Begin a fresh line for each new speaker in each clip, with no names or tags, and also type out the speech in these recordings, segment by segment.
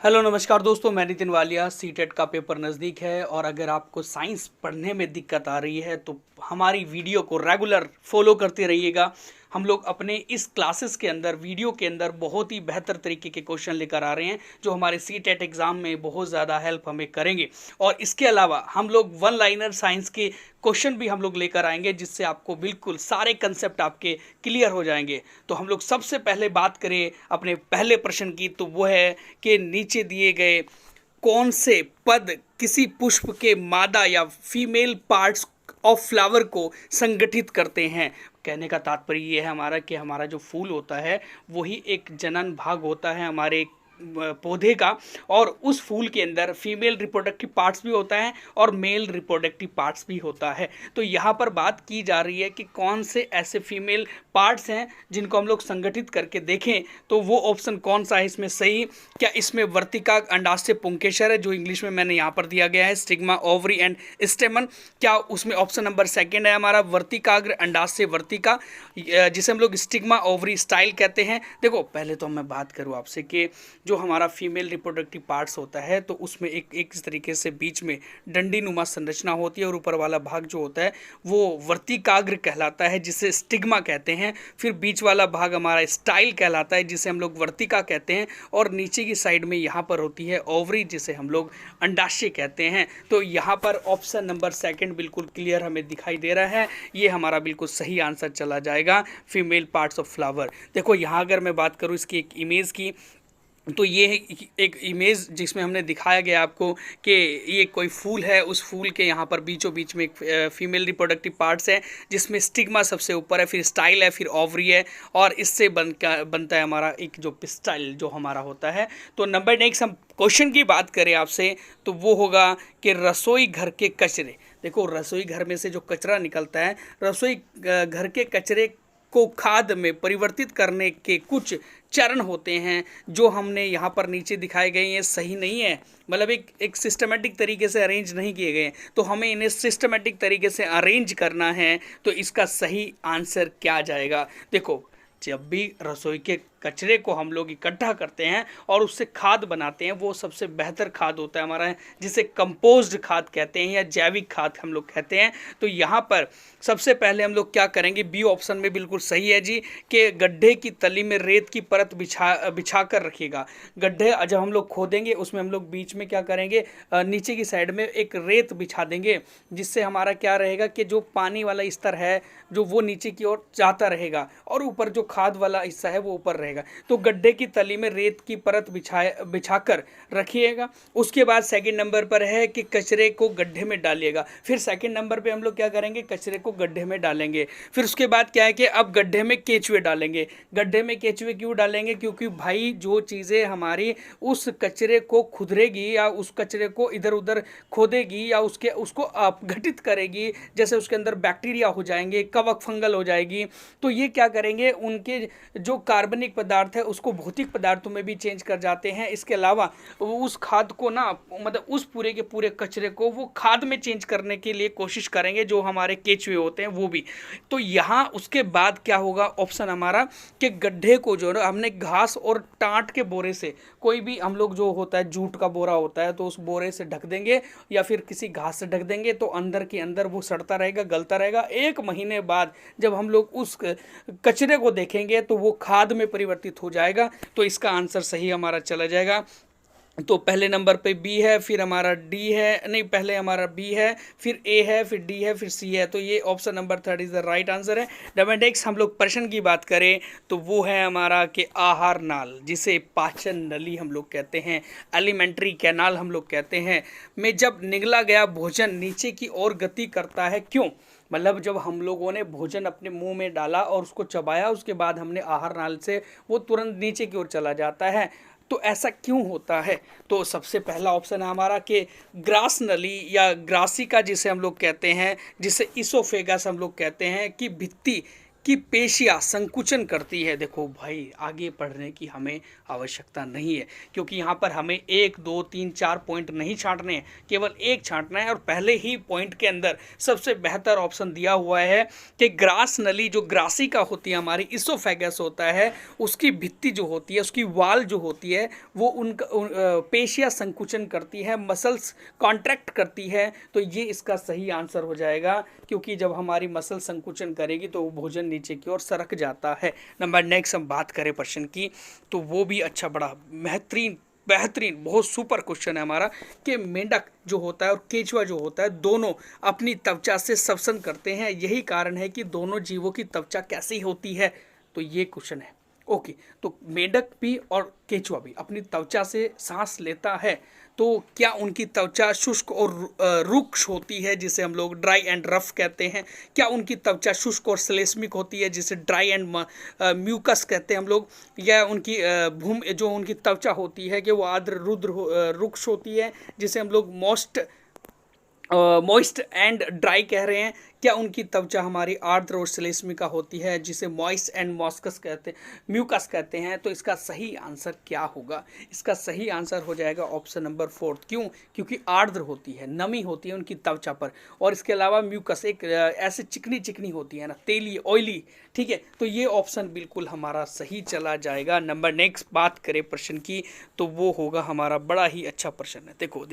Hello नमस्कार दोस्तों, मैं नितिन वालिया। सीटेट का पेपर नज़दीक है और अगर आपको साइंस पढ़ने में दिक्कत आ रही है तो हमारी वीडियो को रेगुलर फॉलो करते रहिएगा। हम लोग अपने इस क्लासेस के अंदर वीडियो के अंदर बहुत ही बेहतर तरीके के क्वेश्चन लेकर आ रहे हैं जो हमारे सीटेट एग्ज़ाम में बहुत ज़्यादा हेल्प हमें करेंगे। और इसके अलावा हम लोग वन लाइनर साइंस के क्वेश्चन भी हम लोग लेकर आएंगे जिससे आपको बिल्कुल सारे कंसेप्ट आपके क्लियर हो जाएंगे। तो हम लोग सबसे पहले बात करें अपने पहले प्रश्न की, तो वो है कि नीचे दिए गए कौन से पद किसी पुष्प के मादा या फीमेल पार्ट्स ऑफ फ्लावर को संगठित करते हैं। कहने का तात्पर्य ये है हमारा कि हमारा जो फूल होता है वही एक जनन भाग होता है हमारे पौधे का, और उस फूल के अंदर फीमेल रिप्रोडक्टिव पार्ट्स भी होता है और मेल रिप्रोडक्टिव पार्ट्स भी होता है। तो यहाँ पर बात की जा रही है कि कौन से ऐसे फीमेल पार्ट्स हैं जिनको हम लोग संगठित करके देखें, तो वो ऑप्शन कौन सा है इसमें सही। क्या इसमें वर्तिका, अंडाशय, पुंकेसर है जो इंग्लिश में मैंने यहाँ पर दिया गया है, स्टिग्मा, ओवरी एंड स्टेमन। क्या उसमें ऑप्शन नंबर सेकंड है हमारा वर्तिकाग्र, अंडाशय, वर्तिका, जिसे हम लोग स्टिग्मा, ओवरी, स्टाइल कहते हैं। देखो पहले तो मैं बात करूँ आपसे कि जो हमारा फीमेल रिप्रोडक्टिव पार्ट्स होता है तो उसमें एक इस तरीके से बीच में डंडी नुमा संरचना होती है और ऊपर वाला भाग जो होता है वो वर्तिकाग्र कहलाता है जिसे स्टिग्मा कहते हैं। फिर बीच वाला भाग हमारा स्टाइल कहलाता है जिसे हम लोग वर्तिका कहते हैं, और नीचे की साइड में यहाँ पर होती है ओवरी जिसे हम लोग अंडाशय कहते हैं। तो यहाँ पर ऑप्शन नंबर सेकंड बिल्कुल क्लियर हमें दिखाई दे रहा है, ये हमारा बिल्कुल सही आंसर चला जाएगा, फीमेल पार्ट्स ऑफ फ्लावर। देखो यहाँ अगर मैं बात करूँ इसकी एक इमेज की, तो ये एक इमेज जिसमें हमने दिखाया गया आपको कि ये कोई फूल है, उस फूल के यहाँ पर बीचों बीच में एक फीमेल रिप्रोडक्टिव पार्ट्स है जिसमें स्टिग्मा सबसे ऊपर है, फिर स्टाइल है, फिर ओवरी है, और इससे बनता है हमारा एक जो पिस्टाइल जो हमारा होता है। तो नंबर नेक्स्ट हम क्वेश्चन की बात करें आपसे तो वो होगा कि रसोई घर के कचरे। देखो रसोई घर में से जो कचरा निकलता है, रसोई घर के कचरे को खाद में परिवर्तित करने के कुछ चरण होते हैं जो हमने यहाँ पर नीचे दिखाए गए हैं, सही नहीं है, मतलब एक सिस्टमेटिक तरीके से अरेंज नहीं किए गए हैं, तो हमें इन्हें सिस्टमेटिक तरीके से अरेंज करना है। तो इसका सही आंसर क्या जाएगा। देखो जब भी रसोई के कचरे को हम लोग इकट्ठा करते हैं और उससे खाद बनाते हैं, वो सबसे बेहतर खाद होता है हमारा, जिसे कंपोज्ड खाद कहते हैं या जैविक खाद हम लोग कहते हैं। तो यहाँ पर सबसे पहले हम लोग क्या करेंगे, बी ऑप्शन में बिल्कुल सही है जी, कि गड्ढे की तली में रेत की परत बिछा कर रखिएगा। गड्ढे जब हम लोग खोदेंगे उसमें हम लोग बीच में क्या करेंगे, नीचे की साइड में एक रेत बिछा देंगे, जिससे हमारा क्या रहेगा कि जो पानी वाला स्तर है जो वो नीचे की ओर जाता रहेगा और ऊपर जो खाद वाला हिस्सा है वो ऊपर रहेगा। तो गड्ढे की तली में रेत की परत बिछाकर रखिएगा। उसके बाद सेकंड नंबर पर है कि कचरे को गड्ढे में डालिएगा। फिर सेकंड नंबर पे हम लोग क्या करेंगे, कचरे को गड्ढे में डालेंगे। फिर उसके बाद क्या है कि अब गड्ढे में केचुए डालेंगे। गड्ढे में केचुए क्यों डालेंगे, क्योंकि भाई जो चीज़ें हमारी उस कचरे को खुदरेगी या उस कचरे को इधर उधर खोदेगी या उसको अपघटित करेगी, जैसे उसके अंदर बैक्टीरिया हो जाएंगे, कवक फंगल हो जाएगी, तो ये क्या करेंगे, उनके जो कार्बनिक पदार्थ है उसको भौतिक पदार्थों में भी चेंज कर जाते हैं। इसके अलावा उस खाद को ना, मतलब उस पूरे के पूरे कचरे को वो खाद में चेंज करने के लिए कोशिश करेंगे जो हमारे केचुए होते हैं वो भी। तो यहाँ उसके बाद क्या होगा, ऑप्शन हमारा कि गड्ढे को जो है हमने घास और टाट के बोरे से, कोई भी हम लोग जो होता है जूट का बोरा होता है तो उस बोरे से ढक देंगे या फिर किसी घास से ढक देंगे, तो अंदर के अंदर वो सड़ता रहेगा, गलता रहेगा। 1 महीने बाद जब हम लोग उस कचरे को देखेंगे तो वो खाद में परिवर्तित हो जाएगा। तो इसका आंसर सही हमारा चला जाएगा। तो पहले नंबर पे बी है, फिर हमारा डी है, नहीं पहले हमारा बी है, फिर ए है, फिर डी है, फिर सी है। तो ये option number 3 is the right answer है। नंबर नेक्स्ट हम लोग प्रश्न की बात करें तो वो है हमारा कि आहार नाल, जिसे पाचन नली हम लोग कहते हैं, एलिमेंट्री कैनाल हम लोग कहते हैं, में जब निगला गया भोजन नीचे की ओर गति करता है, क्यों। मतलब जब हम लोगों ने भोजन अपने मुंह में डाला और उसको चबाया, उसके बाद हमने आहार नाल से वो तुरंत नीचे की ओर चला जाता है, तो ऐसा क्यों होता है। तो सबसे पहला ऑप्शन है हमारा कि ग्रास नली या ग्रासिका जिसे हम लोग कहते हैं, जिसे इसोफेगस हम लोग कहते हैं, कि भित्ति कि पेशियाँ संकुचन करती है। देखो भाई, आगे पढ़ने की हमें आवश्यकता नहीं है, क्योंकि यहाँ पर हमें 1 2 3 4 पॉइंट नहीं छांटने हैं, केवल एक छांटना है। और पहले ही पॉइंट के अंदर सबसे बेहतर ऑप्शन दिया हुआ है कि ग्रास नली, जो ग्रासिका होती है हमारी, इसोफेगस होता है, उसकी भित्ति जो होती है, उसकी वाल जो होती है, वो पेशियाँ संकुचन करती है, मसल्स कॉन्ट्रैक्ट करती है। तो ये इसका सही आंसर हो जाएगा, क्योंकि जब हमारी मसल संकुचन करेगी तो वो भोजन नीचे की ओर सरक जाता है। नंबर नेक्स्ट हम बात करें प्रश्न की, तो वो भी अच्छा, बड़ा बेहतरीन बहुत सुपर क्वेश्चन है हमारा, कि मेंढक जो होता है और केचुआ जो होता है, दोनों अपनी त्वचा से श्वसन करते हैं। यही कारण है कि दोनों जीवों की त्वचा कैसी होती है, तो ये क्वेश्चन है। ओके, तो मेंढक भी और केचुआ भी अपनी त्वचा से सांस लेता है, तो क्या उनकी त्वचा शुष्क और रुक्ष होती है, जिसे हम लोग ड्राई एंड रफ कहते हैं? क्या उनकी त्वचा शुष्क और श्लेष्मिक होती है, जिसे ड्राई एंड म्यूकस कहते हैं हम लोग? या उनकी जो उनकी त्वचा होती है कि वो आर्द्र रुद्र रुक्ष होती है, जिसे हम लोग मॉइस्ट एंड ड्राई कह रहे हैं? क्या उनकी त्वचा हमारी आर्द्र और श्लेष्मिका होती है, जिसे मॉइस्ट एंड म्यूकस कहते हैं? तो इसका सही आंसर क्या होगा? इसका सही आंसर हो जाएगा ऑप्शन नंबर 4। क्यों? क्योंकि आर्द्र होती है, नमी होती है उनकी त्वचा पर, और इसके अलावा म्यूकस एक ऐसे चिकनी होती है ना, तेली, ऑयली। ठीक है, तो ये ऑप्शन बिल्कुल हमारा सही चला जाएगा। नंबर नेक्स्ट बात करें प्रश्न की, तो वो होगा हमारा बड़ा ही अच्छा प्रश्न है। देखो,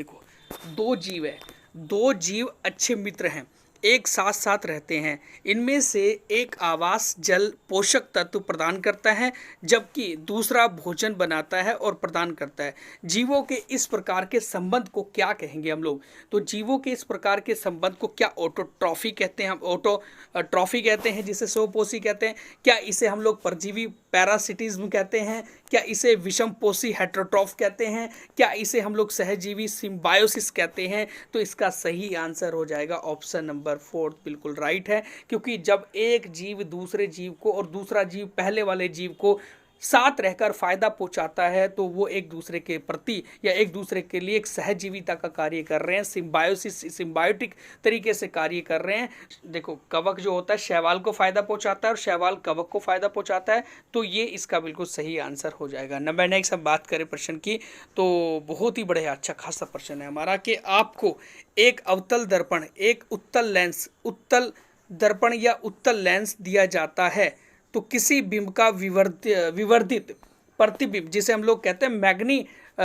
दो जीव अच्छे मित्र हैं, एक साथ साथ रहते हैं। इनमें से एक आवास जल पोषक तत्व प्रदान करता है, जबकि दूसरा भोजन बनाता है और प्रदान करता है। जीवों के इस प्रकार के संबंध को क्या कहेंगे हम लोग? तो जीवों के इस प्रकार के संबंध को क्या ऑटोट्रॉफी कहते हैं? हम ऑटोट्रॉफी कहते हैं, जिसे स्वपोषी कहते हैं। क्या इसे हम लोग परजीवी पैरासिटिज्म कहते हैं? क्या इसे विषमपोषी हेटेरोट्रॉफ कहते हैं? क्या इसे हम लोग सहजीवी सिम्बायोसिस कहते हैं? तो इसका सही आंसर हो जाएगा ऑप्शन नंबर 4, बिल्कुल राइट है। क्योंकि जब एक जीव दूसरे जीव को और दूसरा जीव पहले वाले जीव को साथ रहकर फायदा पहुंचाता है, तो वो एक दूसरे के प्रति या एक दूसरे के लिए एक सहजीविता का कार्य कर रहे हैं, सिम्बायोटिक तरीके से कार्य कर रहे हैं। देखो, कवक जो होता है शैवाल को फायदा पहुंचाता है और शैवाल कवक को फायदा पहुंचाता है, तो ये इसका बिल्कुल सही आंसर हो जाएगा। नंबर नेक्स्ट हम बात करें प्रश्न की, तो बहुत ही बड़े अच्छा खासा प्रश्न है हमारा, कि आपको एक अवतल दर्पण, एक उत्तल दर्पण या उत्तल लेंस दिया जाता है, तो किसी बिंब का विवर्धित प्रतिबिंब, जिसे हम लोग कहते हैं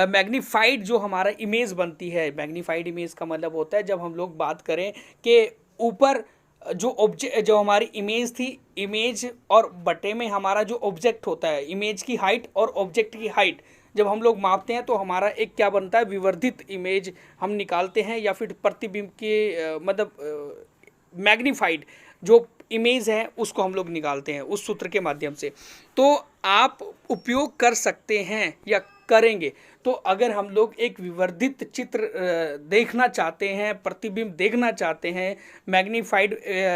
मैग्नीफाइड, जो हमारा इमेज बनती है। मैग्नीफाइड इमेज का मतलब होता है, जब हम लोग बात करें कि ऊपर जो हमारी इमेज थी, इमेज और बटे में हमारा जो ऑब्जेक्ट होता है, इमेज की हाइट और ऑब्जेक्ट की हाइट जब हम लोग मापते हैं, तो हमारा एक क्या बनता है, विवर्धित इमेज हम निकालते हैं, या फिर प्रतिबिंब के मतलब मैग्नीफाइड जो इमेज है उसको हम लोग निकालते हैं उस सूत्र के माध्यम से। तो आप उपयोग कर सकते हैं या करेंगे। तो अगर हम लोग एक विवर्धित चित्र देखना चाहते हैं, प्रतिबिंब देखना चाहते हैं, मैग्नीफाइड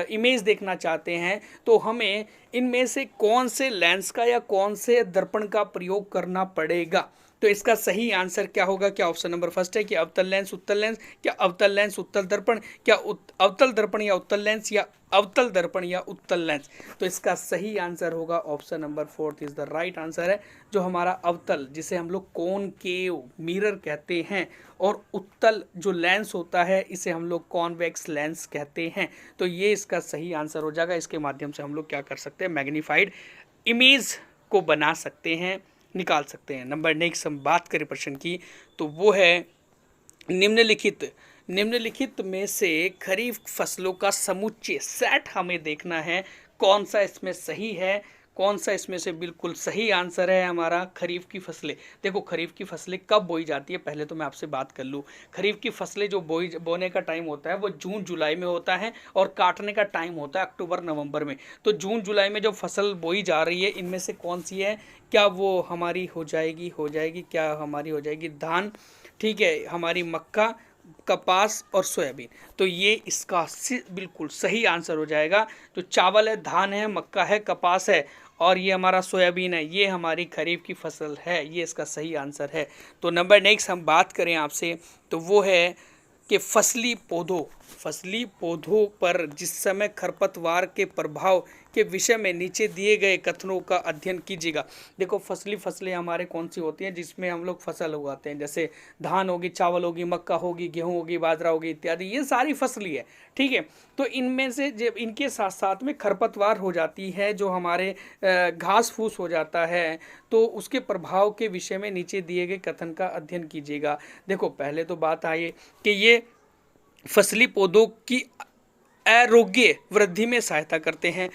इमेज देखना चाहते हैं, तो हमें इनमें से कौन से लेंस का या कौन से दर्पण का प्रयोग करना पड़ेगा? तो इसका सही आंसर क्या होगा? क्या ऑप्शन नंबर फर्स्ट है कि अवतल लेंस, उत्तल लेंस, क्या अवतल लेंस उत्तल दर्पण, क्या अवतल दर्पण या उत्तल लेंस, या अवतल दर्पण या उत्तल लेंस? तो इसका सही आंसर होगा option number 4 is the right answer है, जो हमारा अवतल, जिसे हम लोग कॉनकेव मिरर कहते हैं, और उत्तल जो लेंस होता है, इसे हम लोग कॉन्वेक्स लेंस कहते हैं। तो ये इसका सही आंसर हो जाएगा। इसके माध्यम से हम लोग क्या कर सकते हैं, मैग्नीफाइड इमेज को बना सकते हैं, निकाल सकते हैं। नंबर नेक्स्ट हम बात करें प्रश्न की, तो वो है निम्नलिखित में से खरीफ फसलों का समुच्चय सेट हमें देखना है, कौन सा इसमें सही है, कौन सा इसमें से बिल्कुल सही आंसर है हमारा। खरीफ की फसलें, देखो खरीफ की फसलें कब बोई जाती है, पहले तो मैं आपसे बात कर लूँ। खरीफ की फसलें जो बोने का टाइम होता है वो जून जुलाई में होता है, और काटने का टाइम होता है अक्टूबर नवंबर में। तो जून जुलाई में जो फसल बोई जा रही है, इनमें से कौन सी है? क्या वो हमारी हो जाएगी क्या हमारी हो जाएगी धान, ठीक है, हमारी मक्का, कपास और सोयाबीन? तो ये इसका बिल्कुल सही आंसर हो जाएगा। जो चावल है, धान है, मक्का है, कपास है, और ये हमारा सोयाबीन है, ये हमारी खरीफ की फसल है, ये इसका सही आंसर है। तो नंबर नेक्स्ट हम बात करें आपसे, तो वो है कि फसली पौधों पर जिस समय खरपतवार के प्रभाव के विषय में नीचे दिए गए कथनों का अध्ययन कीजिएगा। देखो फसलें हमारे कौन सी होती हैं जिसमें हम लोग फसल उगाते हैं, जैसे धान होगी, चावल होगी, मक्का होगी, गेहूं होगी, बाजरा होगी इत्यादि, ये सारी फसली है। ठीक है, तो इनमें से जब इनके साथ साथ में खरपतवार हो जाती है, जो हमारे घास फूस हो जाता है, तो उसके प्रभाव के विषय में नीचे दिए गए कथन का अध्ययन कीजिएगा। देखो पहले तो बात आई कि ये फसली पौधों की आरोग्य वृद्धि में सहायता करते हैं।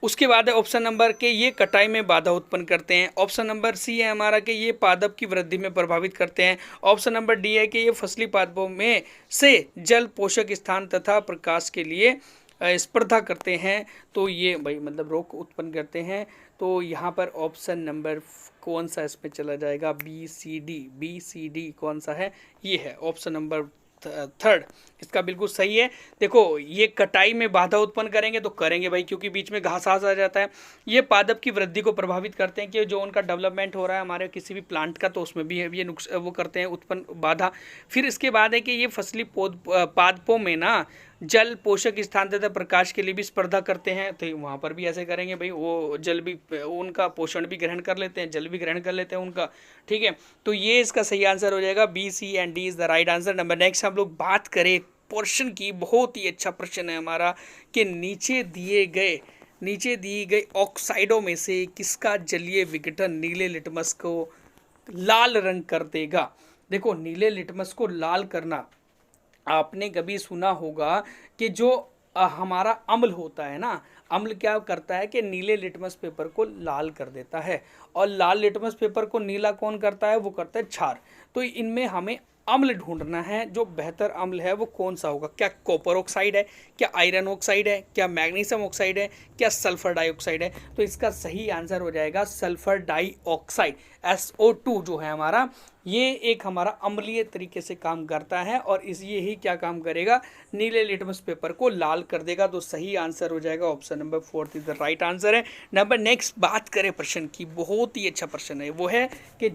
उसके बाद है ऑप्शन नंबर के, ये कटाई में बाधा उत्पन्न करते हैं। ऑप्शन नंबर सी है हमारा कि ये पादप की वृद्धि में प्रभावित करते हैं। ऑप्शन नंबर डी है कि ये फसली पादपों में से जल, पोषक स्थान तथा प्रकाश के लिए स्पर्धा करते हैं, तो ये भाई मतलब रोग उत्पन्न करते हैं। तो यहाँ पर ऑप्शन नंबर कौन सा इसमें चला जाएगा, बी सी डी कौन सा है, ये है ऑप्शन नंबर थर्ड, इसका बिल्कुल सही है। देखो ये कटाई में बाधा उत्पन्न करेंगे तो करेंगे भाई, क्योंकि बीच में घास आ जाता है। ये पादप की वृद्धि को प्रभावित करते हैं कि जो उनका डेवलपमेंट हो रहा है हमारे किसी भी प्लांट का, तो उसमें भी है ये वो करते हैं उत्पन्न बाधा। फिर इसके बाद है कि ये फसली पादपों में ना जल, पोषक स्थान तथा प्रकाश के लिए भी स्पर्धा करते हैं, तो वहाँ पर भी ऐसे करेंगे भाई, वो जल भी, उनका पोषण भी ग्रहण कर लेते हैं, जल भी ग्रहण कर लेते हैं उनका। ठीक है, तो ये इसका सही आंसर हो जाएगा, B, C and D is the right answer. Number next हम लोग बात करें पोर्शन की, बहुत ही अच्छा प्रश्न है हमारा कि नीचे दी गई ऑक्साइडों में से किसका जलीय विघटन नीले लिटमस को लाल रंग कर देगा। देखो नीले लिटमस को लाल करना, आपने कभी सुना होगा कि जो हमारा अम्ल होता है ना, अम्ल क्या करता है कि नीले लिटमस पेपर को लाल कर देता है, और लाल लिटमस पेपर को नीला कौन करता है, वो करता है क्षार। तो इनमें हमें अम्ल ढूंढना है, जो बेहतर अम्ल है वो कौन सा होगा। क्या कॉपर ऑक्साइड है, क्या आयरन ऑक्साइड है, क्या मैग्नीशियम ऑक्साइड है, क्या सल्फर डाइऑक्साइड है। तो इसका सही आंसर हो जाएगा सल्फर डाइऑक्साइड, SO2 जो है हमारा, ये एक हमारा अम्लीय तरीके से काम करता है, और ये ही क्या काम करेगा, नीले लिटमस पेपर को लाल कर देगा। तो सही आंसर हो जाएगा option number 4 is the right answer है। नंबर नेक्स्ट बात करें प्रश्न की, बहुत ही अच्छा प्रश्न है, वो है कि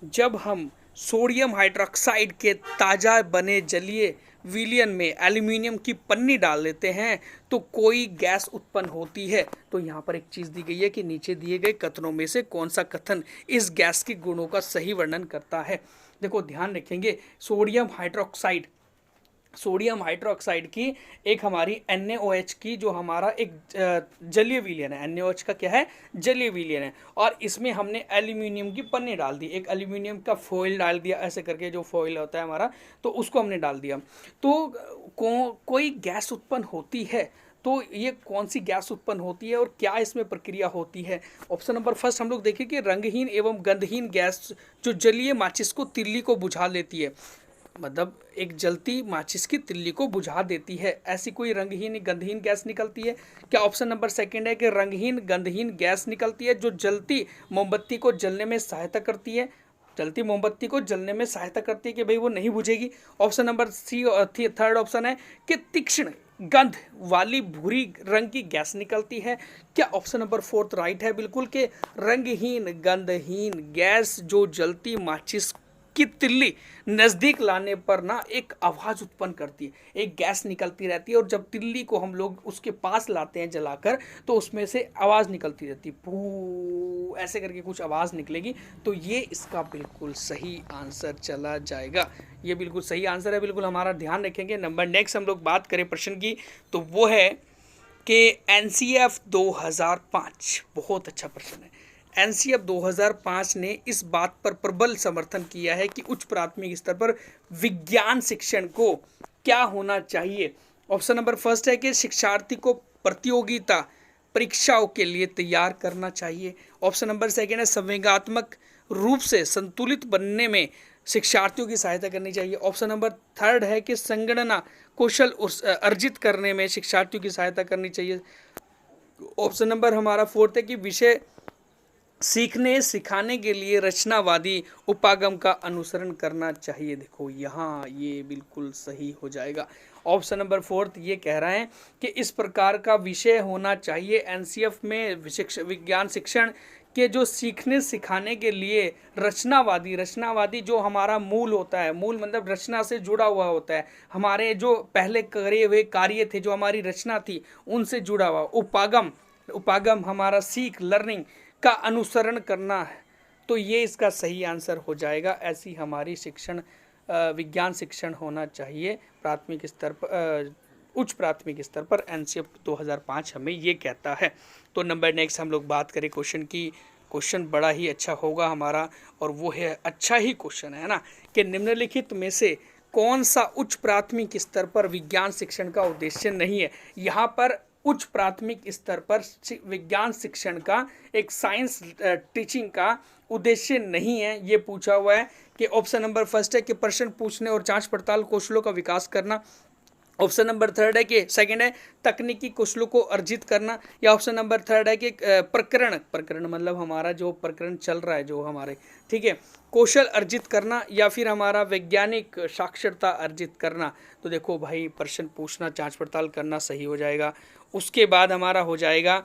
जब हम सोडियम हाइड्रोक्साइड के ताज़ा बने जलीय विलयन में एल्यूमिनियम की पन्नी डाल देते हैं तो कोई गैस उत्पन्न होती है। तो यहाँ पर एक चीज़ दी गई है कि नीचे दिए गए कथनों में से कौन सा कथन इस गैस के गुणों का सही वर्णन करता है। देखो ध्यान रखेंगे, सोडियम हाइड्रोक्साइड की एक हमारी NaOH की जो हमारा एक जलीय विलयन है, NaOH का क्या है, जलीय विलयन है, और इसमें हमने एल्यूमिनियम की पन्नी डाल दी, एक एल्यूमिनियम का फॉइल डाल दिया, ऐसे करके जो फॉइल होता है हमारा, तो उसको हमने डाल दिया, तो कोई गैस उत्पन्न होती है। तो ये कौन सी गैस उत्पन्न होती है और क्या इसमें प्रक्रिया होती है। ऑप्शन नंबर फर्स्ट हम लोग देखें कि रंगहीन एवं गंधहीन गैस जो जलीय माचिस को तिल्ली को बुझा लेती है, मतलब एक जलती माचिस की तिल्ली को बुझा देती है, ऐसी कोई रंगहीन गंधहीन गैस निकलती है। क्या ऑप्शन नंबर सेकंड है कि रंगहीन गंधहीन गैस निकलती है जो जलती मोमबत्ती को जलने में सहायता करती है, जलती मोमबत्ती को जलने में सहायता करती है कि भाई वो नहीं बुझेगी। Option number C, third option है कि तीक्ष्ण गंध वाली भूरी रंग की गैस निकलती है। क्या ऑप्शन नंबर फोर्थ राइट है बिल्कुल कि रंगहीन गंधहीन गैस जो जलती माचिस की तिल्ली नज़दीक लाने पर ना एक आवाज़ उत्पन्न करती है, एक गैस निकलती रहती है, और जब तिल्ली को हम लोग उसके पास लाते हैं जलाकर तो उसमें से आवाज़ निकलती रहती है, पू ऐसे करके कुछ आवाज़ निकलेगी। तो ये इसका बिल्कुल सही आंसर चला जाएगा, ये बिल्कुल सही आंसर है, बिल्कुल हमारा ध्यान रखेंगे। नंबर नेक्स्ट हम लोग बात करें प्रश्न की, तो वो है कि NCF 2005, बहुत अच्छा प्रश्न है। NCF 2005 ने इस बात पर प्रबल समर्थन किया है कि उच्च प्राथमिक स्तर पर विज्ञान शिक्षण को क्या होना चाहिए। ऑप्शन नंबर फर्स्ट है कि शिक्षार्थी को प्रतियोगिता परीक्षाओं के लिए तैयार करना चाहिए। ऑप्शन नंबर सेकेंड है संवेगात्मक रूप से संतुलित बनने में शिक्षार्थियों की सहायता करनी चाहिए। ऑप्शन नंबर थर्ड है कि संगणना कौशल अर्जित करने में शिक्षार्थियों की सहायता करनी चाहिए। ऑप्शन नंबर हमारा फोर्थ है कि विषय सीखने सिखाने के लिए रचनावादी उपागम का अनुसरण करना चाहिए। देखो यहाँ ये बिल्कुल सही हो जाएगा। ऑप्शन नंबर फोर्थ ये कह रहा है कि इस प्रकार का विषय होना चाहिए NCF में विज्ञान शिक्षण के जो सीखने सिखाने के लिए रचनावादी जो हमारा मूल होता है, मूल मतलब रचना से जुड़ा हुआ होता है, हमारे जो पहले करे हुए कार्य थे जो हमारी रचना थी उनसे जुड़ा हुआ, उपागम उपागम हमारा सीख लर्निंग का अनुसरण करना है, तो ये इसका सही आंसर हो जाएगा। ऐसी हमारी शिक्षण विज्ञान शिक्षण होना चाहिए प्राथमिक स्तर पर, उच्च प्राथमिक स्तर पर। एनसीएफ 2005 हमें ये कहता है। तो नंबर नेक्स्ट हम लोग बात करें क्वेश्चन की। क्वेश्चन बड़ा ही अच्छा होगा हमारा, और वो है अच्छा ही क्वेश्चन है ना, कि निम्नलिखित में से कौन सा उच्च प्राथमिक स्तर पर विज्ञान शिक्षण का उद्देश्य नहीं है। यहाँ पर उच्च प्राथमिक स्तर पर विज्ञान शिक्षण का, एक साइंस टीचिंग का उद्देश्य नहीं है, ये पूछा हुआ है। कि ऑप्शन नंबर फर्स्ट है कि प्रश्न पूछने और जांच पड़ताल कौशलों का विकास करना। ऑप्शन नंबर थर्ड है कि सेकंड है तकनीकी कौशलों को अर्जित करना। या ऑप्शन नंबर थर्ड है कि प्रकरण मतलब हमारा जो प्रकरण चल रहा है जो हमारे, ठीक है, कौशल अर्जित करना, या फिर हमारा वैज्ञानिक साक्षरता अर्जित करना। तो देखो भाई, प्रश्न पूछना जांच पड़ताल करना सही हो जाएगा। उसके बाद हमारा हो जाएगा,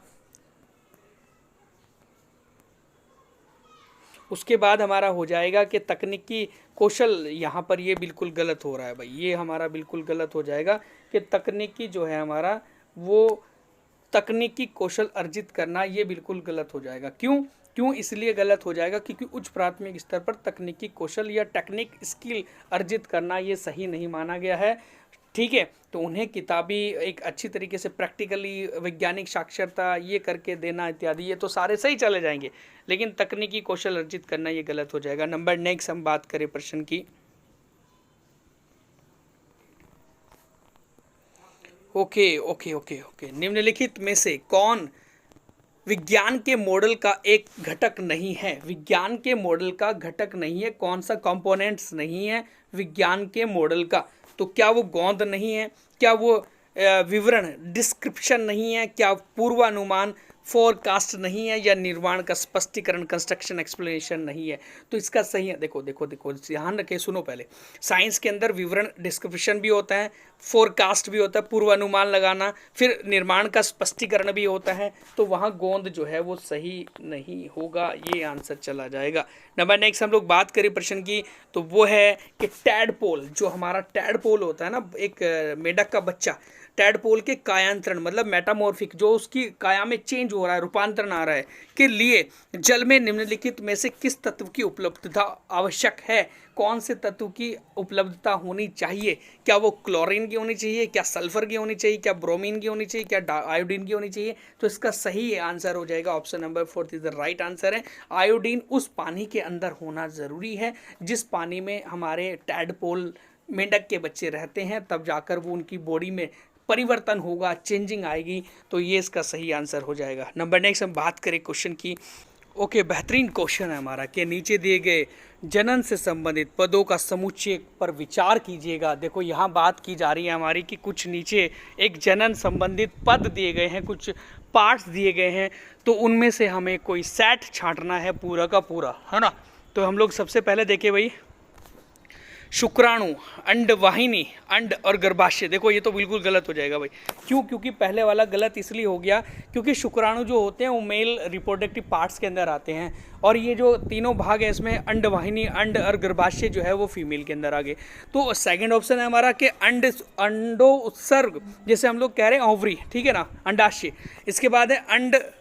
उसके बाद हमारा हो जाएगा कि तकनीकी कौशल, यहाँ पर ये बिल्कुल गलत हो रहा है भाई, ये हमारा बिल्कुल गलत हो जाएगा कि तकनीकी जो है हमारा वो तकनीकी कौशल अर्जित करना, ये बिल्कुल गलत हो जाएगा। क्यों इसलिए गलत हो जाएगा क्योंकि उच्च प्राथमिक स्तर पर तकनीकी कौशल या टेक्निक स्किल अर्जित करना ये सही नहीं माना गया है, ठीक है। तो उन्हें किताबी एक अच्छी तरीके से प्रैक्टिकली वैज्ञानिक साक्षरता ये करके देना इत्यादि, ये तो सारे सही चले जाएंगे, लेकिन तकनीकी कौशल अर्जित करना ये गलत हो जाएगा। नंबर नेक्स्ट हम बात करें प्रश्न की। ओके, निम्नलिखित में से कौन विज्ञान के मॉडल का एक घटक नहीं है। विज्ञान के मॉडल का घटक नहीं है, कौन सा कंपोनेंट्स नहीं है विज्ञान के मॉडल का। तो क्या वो गोंद नहीं है, क्या वो विवरण डिस्क्रिप्शन नहीं है, क्या पूर्वानुमान फोरकास्ट नहीं है, या निर्माण का स्पष्टीकरण कंस्ट्रक्शन एक्सप्लेनेशन नहीं है। तो इसका सही है, देखो ध्यान रखें, सुनो पहले। साइंस के अंदर विवरण डिस्क्रिप्शन भी होता है, फोरकास्ट भी होता है, पूर्वानुमान लगाना, फिर निर्माण का स्पष्टीकरण भी होता है। तो वहाँ गोंद जो है वो सही नहीं होगा, ये आंसर चला जाएगा। नंबर नेक्स्ट हम लोग बात करें प्रश्न की, तो वो है कि टैडपोल, जो हमारा टैडपोल होता है ना, एक मेढक का बच्चा, टैडपोल के कायांतरण मतलब मेटामॉर्फिक, जो उसकी काया में चेंज हो रहा है, रूपांतरण आ रहा है, के लिए जल में निम्नलिखित में से किस तत्व की उपलब्धता आवश्यक है। कौन से तत्व की उपलब्धता होनी चाहिए। क्या वो क्लोरीन की होनी चाहिए, क्या सल्फर की होनी चाहिए, क्या ब्रोमीन की होनी चाहिए, क्या आयोडीन की होनी चाहिए। तो इसका सही आंसर हो जाएगा option number 4 is the right answer है। आयोडीन उस पानी के अंदर होना ज़रूरी है जिस पानी में हमारे टैडपोल मेंढक के बच्चे रहते हैं, तब जाकर वो उनकी बॉडी में परिवर्तन होगा, चेंजिंग आएगी। तो ये इसका सही आंसर हो जाएगा। नंबर नेक्स्ट हम बात करें क्वेश्चन की। ओके, बेहतरीन क्वेश्चन है हमारा कि नीचे दिए गए जनन से संबंधित पदों का समुच्चय पर विचार कीजिएगा। देखो यहाँ बात की जा रही है हमारी कि कुछ नीचे एक जनन संबंधित पद दिए गए हैं, कुछ पार्ट्स दिए गए हैं, तो उनमें से हमें कोई सेट छांटना है पूरा का पूरा, है ना। तो हम लोग सबसे पहले देखें भाई, शुक्राणु, अंडवाहिनी, अंड और गर्भाशय। देखो ये तो बिल्कुल गलत हो जाएगा भाई। क्यों? क्योंकि पहले वाला गलत इसलिए हो गया क्योंकि शुक्राणु जो होते हैं वो मेल रिप्रोडक्टिव पार्ट्स के अंदर आते हैं, और ये जो तीनों भाग है इसमें अंडवाहिनी, अंड और गर्भाशय जो है वो फीमेल के अंदर आ गए। तो सेकंड ऑप्शन है हमारा कि अंडो उत्सर्ग, जैसे हम लोग कह रहे हैं ओवरी, ठीक है ना, अंडाशय। इसके बाद है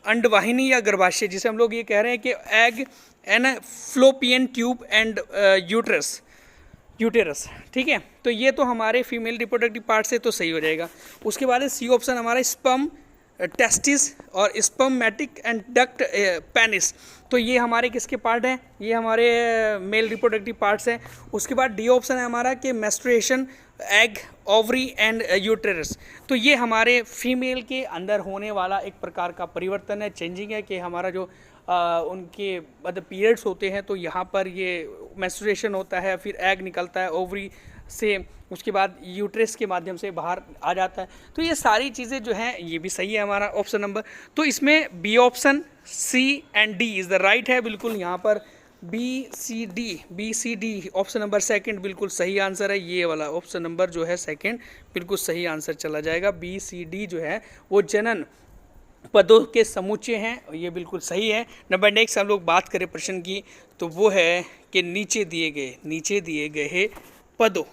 अंडवाहिनी या गर्भाशय, जिसे हम लोग ये कह रहे हैं कि egg and fallopian tube and uterus, ठीक है। तो ये तो हमारे फीमेल रिप्रोडक्टिव पार्ट से तो सही हो जाएगा। उसके बाद है सी ऑप्शन हमारा स्पर्म टेस्टिस और स्पर्मेटिक एंड डक्ट पेनिस। तो ये हमारे किसके पार्ट हैं? ये हमारे मेल रिप्रोडक्टिव पार्ट्स हैं। उसके बाद डी ऑप्शन है हमारा कि menstruation, egg, ovary and uterus. तो ये हमारे फीमेल के अंदर होने वाला एक प्रकार का परिवर्तन है, चेंजिंग है, कि हमारा जो उनके मतलब पीरियड्स होते हैं तो यहाँ पर ये मेंस्ट्रुएशन होता है, फिर एग निकलता है ओवरी से, उसके बाद यूट्रस के माध्यम से बाहर आ जाता है। तो ये सारी चीज़ें जो हैं ये भी सही है हमारा ऑप्शन नंबर। तो इसमें B option, C and D is the right है, बिल्कुल यहाँ पर B C D option number second बिल्कुल सही आंसर है। ये वाला ऑप्शन नंबर जो है सेकंड बिल्कुल सही आंसर चला जाएगा। बी सी डी जो है वो जनन पदों के समुच्चय हैं, ये बिल्कुल सही है। नंबर नेक्स्ट हम लोग बात करें प्रश्न की, तो वो है कि नीचे दिए गए पदों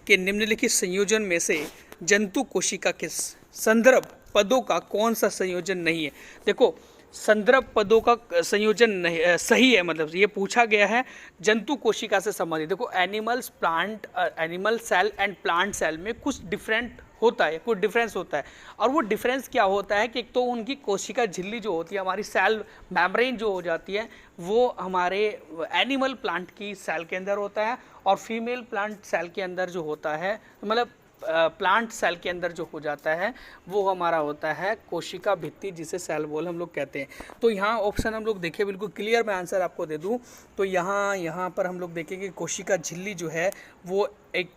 के निम्नलिखित संयोजन में से जंतु कोशिका के संदर्भ पदों का कौन सा संयोजन नहीं है? देखो, संदर्भ पदों का संयोजन नहीं सही है, मतलब ये पूछा गया है जंतु कोशिका से संबंधित। देखो, animal cell and plant cell में कुछ डिफरेंट होता है, कुछ डिफरेंस होता है। और वो डिफरेंस क्या होता है कि एक तो उनकी कोशिका झिल्ली जो होती है, हमारी सेल मेम्ब्रेन जो हो जाती है, वो हमारे एनिमल प्लांट की सेल के अंदर होता है, और फीमेल प्लांट सेल के अंदर जो होता है, मतलब प्लांट सेल के अंदर जो हो जाता है वो हमारा होता है कोशिका भित्ति, जिसे सेल वॉल हम लोग कहते हैं। तो यहाँ ऑप्शन हम लोग देखें, बिल्कुल क्लियर मैं आंसर आपको दे दूँ तो यहाँ पर हम लोग देखेंगे कोशिका झिल्ली जो है वो एक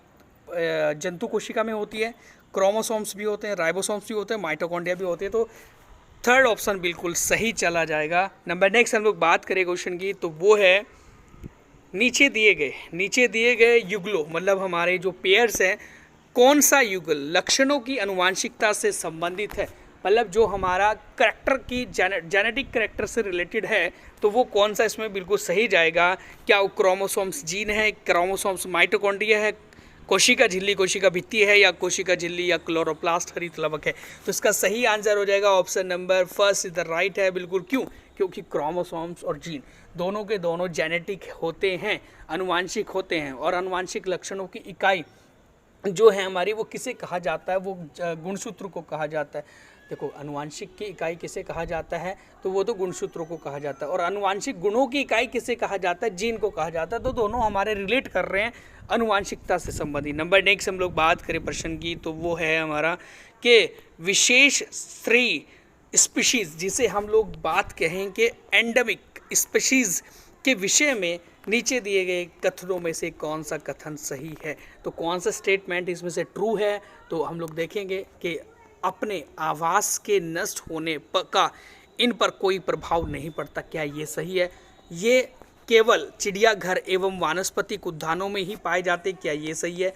जंतु कोशिका में होती है, क्रोमोसोम्स भी होते हैं, राइबोसोम्स भी होते हैं, माइटोकॉन्ड्रिया भी होते हैं। तो थर्ड ऑप्शन बिल्कुल सही चला जाएगा। नंबर नेक्स्ट हम लोग बात करें क्वेश्चन की, तो वो है नीचे दिए गए युगलों, मतलब हमारे जो पेयर्स हैं, कौन सा युगल लक्षणों की अनुवांशिकता से संबंधित है? मतलब जो हमारा करैक्टर की जेनेटिक करैक्टर से रिलेटेड है, तो वो कौन सा इसमें बिल्कुल सही जाएगा? क्या वो क्रोमोसोम्स जीन है, क्रोमोसोम्स माइटोकॉन्ड्रिया है, कोशिका झिल्ली कोशिका भित्ति है, या कोशिका झिल्ली या क्लोरोप्लास्ट हरित लवक है? तो इसका सही आंसर हो जाएगा option number first is the right है। बिल्कुल, क्यों? क्योंकि क्रोमोसोम्स और जीन दोनों के दोनों जेनेटिक होते हैं, अनुवांशिक होते हैं, और अनुवांशिक लक्षणों की इकाई जो है हमारी वो किसे कहा जाता है? वो गुणसूत्र को कहा जाता है। देखो, अनुवांशिक की इकाई किसे कहा जाता है? तो वो तो गुणसूत्रों को कहा जाता है। और अनुवांशिक गुणों की इकाई किसे कहा जाता है? जीन को कहा जाता है। तो दोनों हमारे रिलेट कर रहे हैं अनुवांशिकता से संबंधित। नंबर नेक्स्ट हम लोग बात करें प्रश्न की, तो वो है हमारा कि विशेष श्रेणी स्पीशीज, जिसे हम लोग बात कहें कि एंडेमिक स्पीशीज के विषय में नीचे दिए गए कथनों में से कौन सा कथन सही है? तो कौन सा स्टेटमेंट इसमें से ट्रू है? तो हम लोग देखेंगे कि अपने आवास के नष्ट होने का इन पर कोई प्रभाव नहीं पड़ता। क्या ये सही है? ये केवल चिड़ियाघर एवं वानस्पतिक उद्यानों में ही पाए जाते? क्या ये सही है?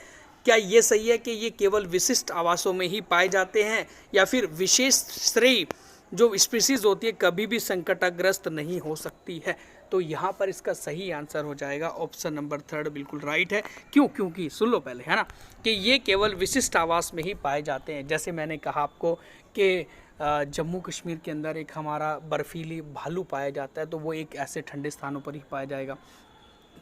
क्या ये सही है कि ये केवल विशिष्ट आवासों में ही पाए जाते हैं? या फिर विशेष श्रेणी जो स्पीसीज होती है कभी भी संकटग्रस्त नहीं हो सकती है? तो यहाँ पर इसका सही आंसर हो जाएगा ऑप्शन नंबर थर्ड, बिल्कुल राइट है। क्यों? क्योंकि सुन लो पहले, है ना, कि ये केवल विशिष्ट आवास में ही पाए जाते हैं। जैसे मैंने कहा आपको कि जम्मू कश्मीर के अंदर एक हमारा बर्फीली भालू पाया जाता है, तो वो एक ऐसे ठंडे स्थानों पर ही पाया जाएगा।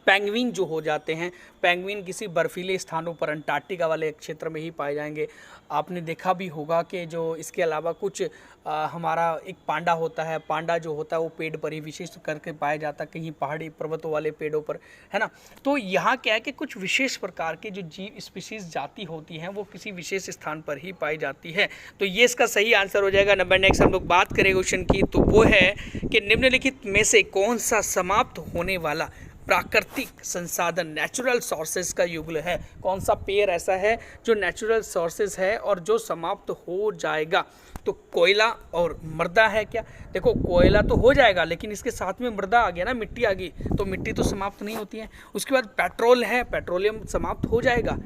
पेंगुइन जो हो जाते हैं, पेंगुइन किसी बर्फीले स्थानों पर अंटार्कटिका वाले क्षेत्र में ही पाए जाएंगे। आपने देखा भी होगा कि जो इसके अलावा कुछ हमारा एक पांडा होता है, पांडा जो होता है वो पेड़ पर ही विशेष करके पाया जाता है, कहीं पहाड़ी पर्वतों वाले पेड़ों पर, है ना। तो यहाँ क्या है कि कुछ विशेष प्रकार के जो जीव स्पीशीज जाति होती हैं वो किसी विशेष स्थान पर ही पाई जाती है। तो ये इसका सही आंसर हो जाएगा। नंबर नेक्स्ट हम लोग बात करें क्वेश्चन की, तो वो है कि निम्नलिखित में से कौन सा समाप्त होने वाला प्राकृतिक संसाधन नेचुरल सोर्सेज का युगल है? कौन सा पेयर ऐसा है जो नेचुरल सोर्सेज है और जो समाप्त हो जाएगा? तो कोयला और मृदा है क्या? देखो, कोयला तो हो जाएगा, लेकिन इसके साथ में मृदा आ गया ना, मिट्टी आ गई, तो मिट्टी तो समाप्त नहीं होती है। उसके बाद पेट्रोल है, पेट्रोलियम समाप्त हो जाएगा,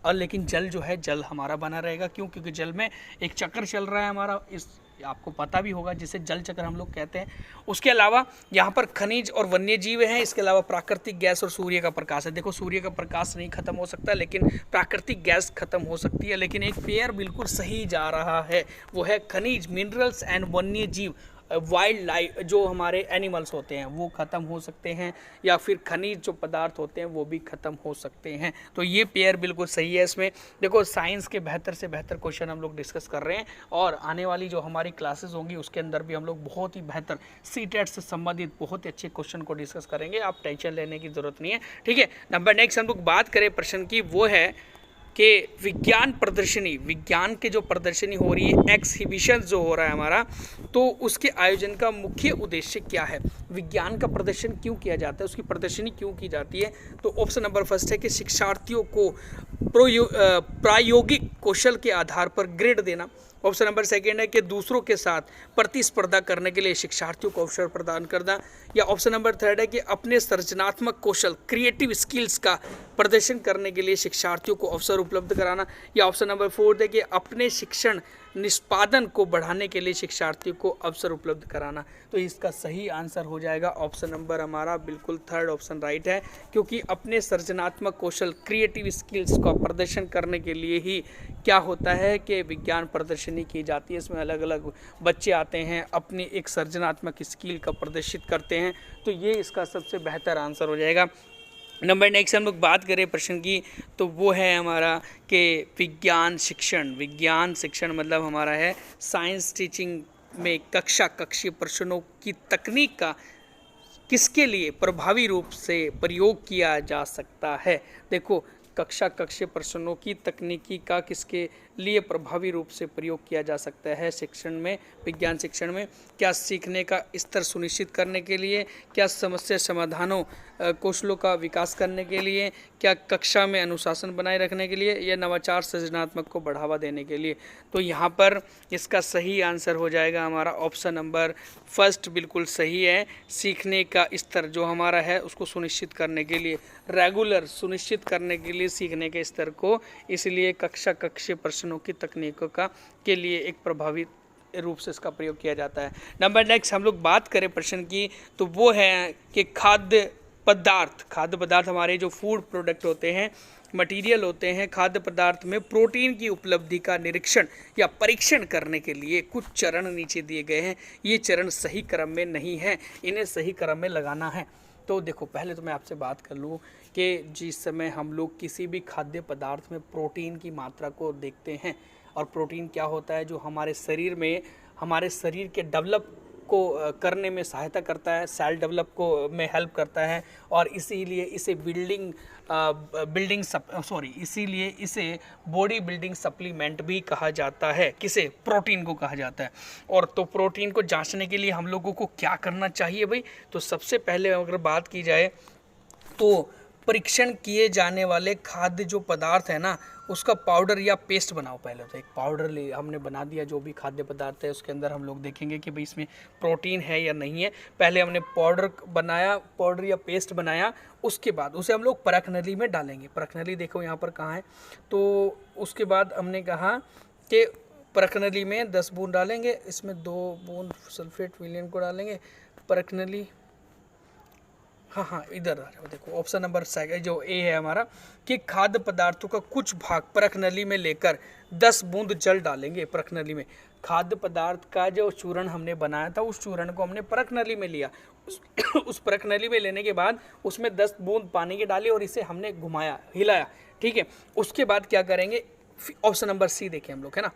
और लेकिन जल जो है, जल हमारा बना रहेगा। क्यों? क्योंकि जल में एक चक्र चल रहा है हमारा, इस आपको पता भी होगा, जिसे जल चक्र हम लोग कहते हैं। उसके अलावा यहाँ पर खनिज और वन्य जीव हैं। इसके अलावा प्राकृतिक गैस और सूर्य का प्रकाश है। देखो, सूर्य का प्रकाश नहीं खत्म हो सकता, लेकिन प्राकृतिक गैस खत्म हो सकती है। लेकिन एक पेयर बिल्कुल सही जा रहा है, वो है खनिज, मिनरल्स एंड वन्य जीव। वाइल्ड लाइफ जो हमारे एनिमल्स होते हैं वो ख़त्म हो सकते हैं, या फिर खनिज जो पदार्थ होते हैं वो भी ख़त्म हो सकते हैं। तो ये पेयर बिल्कुल सही है। इसमें देखो, साइंस के बेहतर से बेहतर क्वेश्चन हम लोग डिस्कस कर रहे हैं, और आने वाली जो हमारी क्लासेस होंगी उसके अंदर भी हम लोग बहुत ही बेहतर सीटेट से संबंधित बहुत ही अच्छे क्वेश्चन को डिस्कस करेंगे। आप टेंशन लेने की ज़रूरत नहीं है, ठीक है। नंबर नेक्स्ट हम लोग बात करें प्रश्न की, वो है कि विज्ञान प्रदर्शनी, विज्ञान के जो प्रदर्शनी हो रही है, एक्सिबिशन जो हो रहा है हमारा, तो उसके आयोजन का मुख्य उद्देश्य क्या है? विज्ञान का प्रदर्शन क्यों किया जाता है, उसकी प्रदर्शनी क्यों की जाती है? तो ऑप्शन नंबर फर्स्ट है कि शिक्षार्थियों को प्रायोगिक कौशल के आधार पर ग्रेड देना। ऑप्शन नंबर सेकेंड है कि दूसरों के साथ प्रतिस्पर्धा करने के लिए शिक्षार्थियों को अवसर प्रदान करना। या ऑप्शन नंबर थर्ड है कि अपने सृजनात्मक कौशल, क्रिएटिव स्किल्स का प्रदर्शन करने के लिए शिक्षार्थियों को अवसर उपलब्ध कराना। या ऑप्शन नंबर फोर्थ है कि अपने शिक्षण निष्पादन को बढ़ाने के लिए शिक्षार्थियों को अवसर उपलब्ध कराना। तो इसका सही आंसर हो जाएगा ऑप्शन नंबर हमारा बिल्कुल थर्ड ऑप्शन राइट है, क्योंकि अपने सृजनात्मक कौशल क्रिएटिव स्किल्स का प्रदर्शन करने के लिए ही क्या होता है कि विज्ञान प्रदर्शनी की जाती है। इसमें अलग अलग बच्चे आते हैं, अपनी एक सृजनात्मक स्किल का प्रदर्शित करते हैं। तो ये इसका सबसे बेहतर आंसर हो जाएगा। नंबर नेक्स्ट हम लोग बात करें प्रश्न की, तो वो है हमारा कि विज्ञान शिक्षण मतलब हमारा है साइंस टीचिंग में कक्षीय प्रश्नों की तकनीक का किसके लिए प्रभावी रूप से प्रयोग किया जा सकता है। देखो, कक्षीय प्रश्नों की तकनीकी का किसके लिए प्रभावी रूप से प्रयोग किया जा सकता है शिक्षण में, विज्ञान शिक्षण में? क्या सीखने का स्तर सुनिश्चित करने के लिए, क्या समस्या समाधानों कौशलों का विकास करने के लिए, क्या कक्षा में अनुशासन बनाए रखने के लिए, या नवाचार सृजनात्मक को बढ़ावा देने के लिए? तो यहाँ पर इसका सही आंसर हो जाएगा हमारा ऑप्शन नंबर फर्स्ट बिल्कुल सही है। सीखने का स्तर जो हमारा है उसको सुनिश्चित करने के लिए, रेगुलर सुनिश्चित करने के लिए सीखने के स्तर को, इसलिए कक्षीय प्रश्नों की तकनीकों का के लिए एक प्रभावी रूप से इसका प्रयोग किया जाता है। नंबर नेक्स्ट हम लोग बात करें प्रश्न की, तो वो है कि खाद्य पदार्थ हमारे जो फूड प्रोडक्ट होते हैं, मटेरियल होते हैं, खाद्य पदार्थ में प्रोटीन की उपलब्धि का निरीक्षण या परीक्षण करने के लिए कुछ चरण नीचे दिए गए हैं। ये चरण सही क्रम में नहीं है, इन्हें सही क्रम में लगाना है। तो देखो, पहले तो मैं आपसे बात कर लूँ कि जिस समय हम लोग किसी भी खाद्य पदार्थ में प्रोटीन की मात्रा को देखते हैं, और प्रोटीन क्या होता है, जो हमारे शरीर के डेवलप को करने में सहायता करता है, सेल डेवलप को में हेल्प करता है, और इसीलिए इसे इसीलिए इसे बॉडी बिल्डिंग सप्लीमेंट भी कहा जाता है। किसे? प्रोटीन को कहा जाता है। और तो प्रोटीन को जांचने के लिए हम लोगों को क्या करना चाहिए भाई? तो सबसे पहले अगर बात की जाए तो परीक्षण किए जाने वाले खाद्य जो पदार्थ है ना, उसका पाउडर या पेस्ट बनाओ। पहले तो एक पाउडर हमने बना दिया, जो भी खाद्य पदार्थ है उसके अंदर हम लोग देखेंगे कि भाई इसमें प्रोटीन है या नहीं है। पहले हमने पाउडर या पेस्ट बनाया, उसके बाद उसे हम लोग परख नली में डालेंगे। परख नली देखो यहाँ पर कहाँ है, तो उसके बाद हमने कहा कि परख नली में 10 बूंद डालेंगे, इसमें 2 बूंद सल्फेट विलयन को डालेंगे। परख नली हाँ इधर आ जाओ। देखो ऑप्शन नंबर सेकंड जो ए है हमारा, कि खाद्य पदार्थों का कुछ भाग परख नली में लेकर 10 बूंद जल डालेंगे। परख नली में खाद्य पदार्थ का जो चूर्ण हमने बनाया था, उस चूर्ण को हमने परख नली में लिया। उस परख नली में लेने के बाद उसमें 10 बूंद पानी के डाली और इसे हमने घुमाया, हिलाया। ठीक है, उसके बाद क्या करेंगे? ऑप्शन नंबर सी देखें हम लोग, है ना,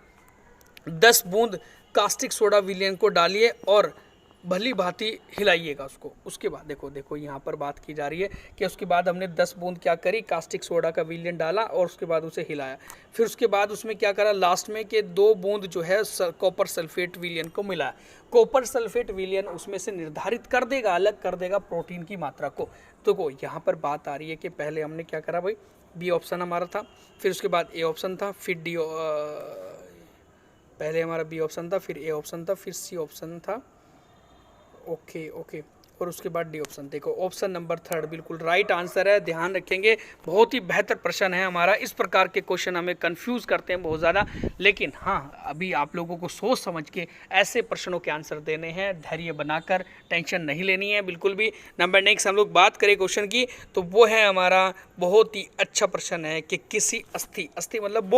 10 बूंद कास्टिक सोडा विलयन को डालिए और भली भांति हिलाइएगा उसको। उसके बाद देखो यहाँ पर बात की जा रही है कि उसके बाद हमने 10 बूंद क्या करी, कास्टिक सोडा का विलयन डाला और उसके बाद उसे हिलाया। फिर उसके बाद उसमें क्या करा, लास्ट में कि 2 बूंद जो है कॉपर सल्फेट विलयन को मिलाया। कॉपर सल्फेट विलयन उसमें से निर्धारित कर देगा, अलग कर देगा प्रोटीन की मात्रा को। तो यहाँ पर बात आ रही है कि पहले हमने क्या करा भाई, बी ऑप्शन हमारा था, फिर उसके बाद ए ऑप्शन था, फिर पहले हमारा बी ऑप्शन था, फिर ए ऑप्शन था, फिर सी ऑप्शन था। ओके, और उसके बाद डी ऑप्शन। देखो ऑप्शन नंबर थर्ड बिल्कुल राइट आंसर है, ध्यान रखेंगे। बहुत ही बेहतर प्रश्न है हमारा। इस प्रकार के क्वेश्चन हमें कंफ्यूज करते हैं बहुत ज़्यादा, लेकिन हाँ, अभी आप लोगों को सोच समझ के ऐसे प्रश्नों के आंसर देने हैं, धैर्य बनाकर, टेंशन नहीं लेनी है बिल्कुल भी। नंबर नेक्स्ट हम लोग बात करें क्वेश्चन की, तो वो है हमारा बहुत ही अच्छा प्रश्न है कि किसी अस्थि मतलब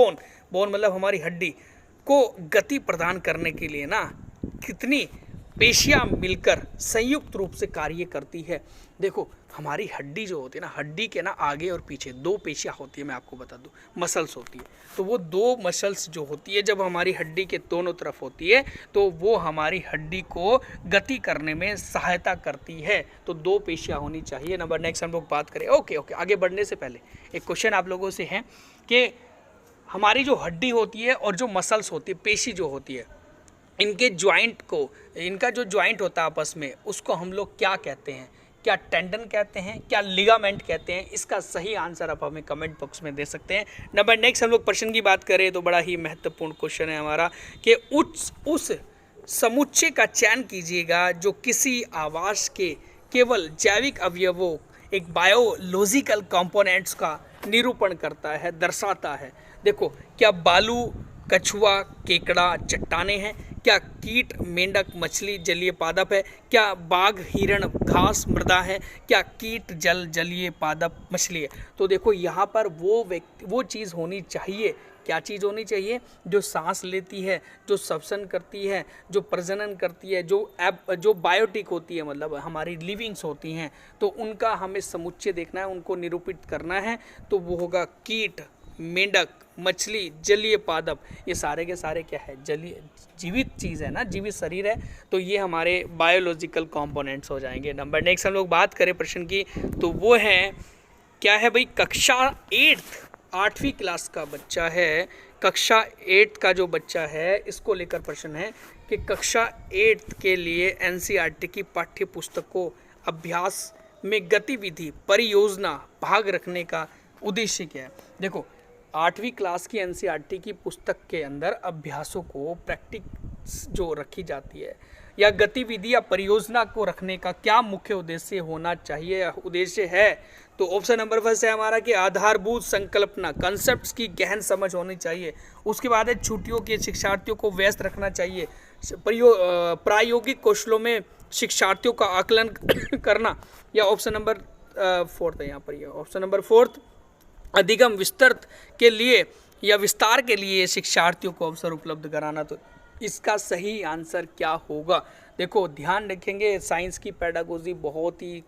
बोन मतलब हमारी हड्डी को गति प्रदान करने के लिए ना कितनी पेशियां मिलकर संयुक्त रूप से कार्य करती है। देखो हमारी हड्डी जो होती है ना, हड्डी के ना आगे और पीछे 2 पेशियां होती है, मैं आपको बता दूं, मसल्स होती है। तो वो 2 मसल्स जो होती है, जब हमारी हड्डी के दोनों तरफ होती है, तो वो हमारी हड्डी को गति करने में सहायता करती है। तो 2 पेशियां होनी चाहिए। नंबर नेक्स्ट हम लोग बात करें। ओके, आगे बढ़ने से पहले एक क्वेश्चन आप लोगों से है कि हमारी जो हड्डी होती है और जो मसल्स होती है, पेशी जो होती है, इनके ज्वाइंट को, इनका जो ज्वाइंट होता है आपस में, उसको हम लोग क्या कहते हैं? क्या टेंडन कहते हैं, क्या लिगामेंट कहते हैं? इसका सही आंसर आप हमें कमेंट बॉक्स में दे सकते हैं। नंबर नेक्स्ट हम लोग प्रश्न की बात करें तो बड़ा ही महत्वपूर्ण क्वेश्चन है हमारा कि उस समुच्चय का चयन कीजिएगा जो किसी आवास के केवल जैविक अवयवों, एक बायोलॉजिकल कंपोनेंट्स का निरूपण करता है, दर्शाता है। देखो, क्या बालू कछुआ, केकड़ा चट्टाने हैं? क्या कीट, मेंढक, मछली जलीय पादप है? क्या बाघ, हिरण, घास मृदा है? क्या कीट, जलीय पादप मछली है? तो देखो यहाँ पर वो चीज़ होनी चाहिए। क्या चीज़ होनी चाहिए? जो सांस लेती है, जो श्वसन करती है, जो प्रजनन करती है, जो बायोटिक होती है, मतलब हमारी लिविंग्स होती हैं, तो उनका हमें समुच्चय देखना है, उनको निरूपित करना है। तो वो होगा कीट, मेंढक, मछली, जलीय पादप। ये सारे के सारे क्या है? जलीय, जीवित चीज़ है ना, जीवित शरीर है। तो ये हमारे बायोलॉजिकल कंपोनेंट्स हो जाएंगे। नंबर नेक्स्ट हम लोग बात करें प्रश्न की, तो वो है क्या है भाई? कक्षा 8वीं क्लास का बच्चा है, कक्षा 8 का जो बच्चा है, इसको लेकर प्रश्न है कि कक्षा 8 के एनसीईआरटी की पाठ्य पुस्तकों अभ्यास में गतिविधि, परियोजना, भाग रखने का उद्देश्य क्या है? देखो 8वीं क्लास की एनसीईआरटी की पुस्तक के अंदर अभ्यासों को, प्रैक्टिस जो रखी जाती है या गतिविधि या परियोजना को रखने का क्या मुख्य उद्देश्य होना चाहिए, उद्देश्य है? तो ऑप्शन नंबर फर्स्ट है हमारा कि आधारभूत संकल्पना, कंसेप्ट्स की गहन समझ होनी चाहिए। उसके बाद है छुट्टियों के शिक्षार्थियों को व्यस्त रखना चाहिए, प्रायोगिक कौशलों में शिक्षार्थियों का आकलन करना, या ऑप्शन नंबर 4 है यहाँ पर, ऑप्शन नंबर 4 अधिगम विस्तृत के लिए या विस्तार के लिए शिक्षार्थियों को अवसर उपलब्ध कराना। तो इसका सही आंसर क्या होगा? देखो ध्यान रखेंगे, साइंस की पेडागोजी बहुत ही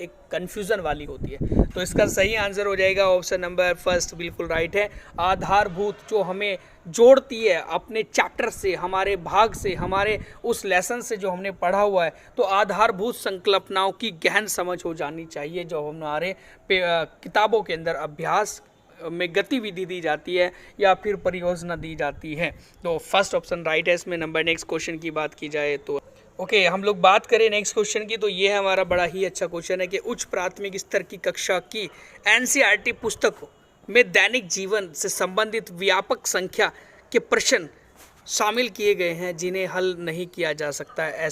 एक कन्फ्यूज़न वाली होती है। तो इसका सही आंसर हो जाएगा ऑप्शन नंबर फर्स्ट, बिल्कुल राइट है। आधारभूत जो हमें जोड़ती है अपने चैप्टर से, हमारे भाग से, हमारे उस लेसन से जो हमने पढ़ा हुआ है, तो आधारभूत संकल्पनाओं की गहन समझ हो जानी चाहिए जो हमारे किताबों के अंदर अभ्यास में गतिविधि दी जाती है या फिर परियोजना दी जाती है। तो फर्स्ट ऑप्शन राइट है इसमें। नंबर नेक्स्ट क्वेश्चन की बात की जाए तो ओके, हम लोग बात करें नेक्स्ट क्वेश्चन की, तो ये है हमारा बड़ा ही अच्छा क्वेश्चन है कि उच्च प्राथमिक स्तर की कक्षा की एनसीईआरटी पुस्तकों में दैनिक जीवन से संबंधित व्यापक संख्या के प्रश्न शामिल किए गए हैं जिन्हें हल नहीं किया जा सकता है।